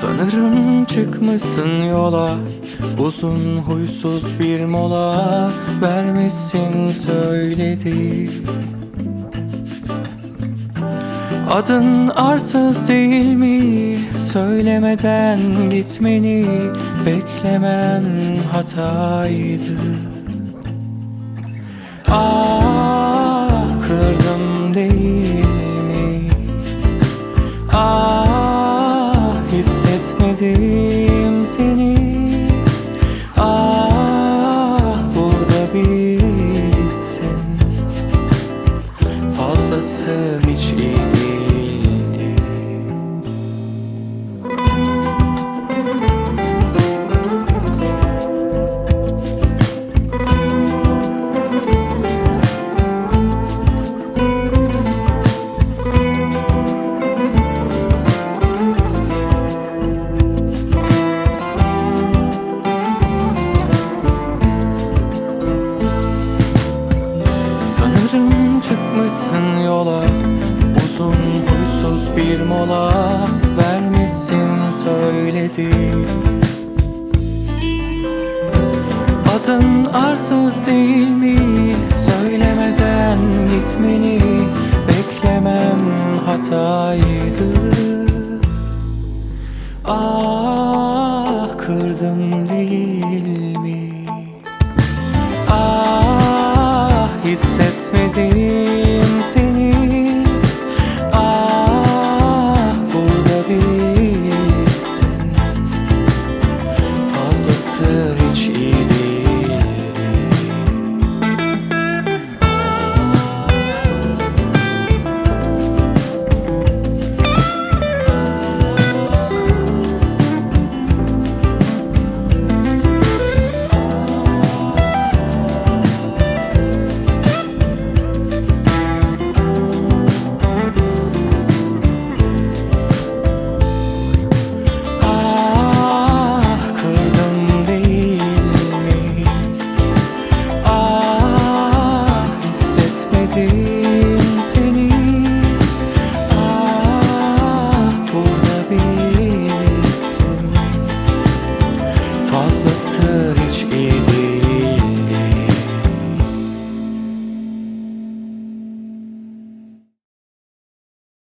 Sanırım çıkmışsın yola, uzun huysuz bir mola vermişsin söyledi. Adın arsız değil mi? Söylemeden gitmeni beklemem hataydı. Ah, kırdım değil mi? Ah, hissetmedim seni. Ah, burada bitsin. Fazlası hiç iyi değildi. Sanırım çıkmışsın yola, uzun huysuz bir mola vermişsin söyledi. Adın arsız değil mi? Söylemeden gitmeni beklemem hataydı. Ah, kırdım değil mi? Ah, hissetmedim seni. Ah, burada bitsin. Fazlası hiç iyi değil.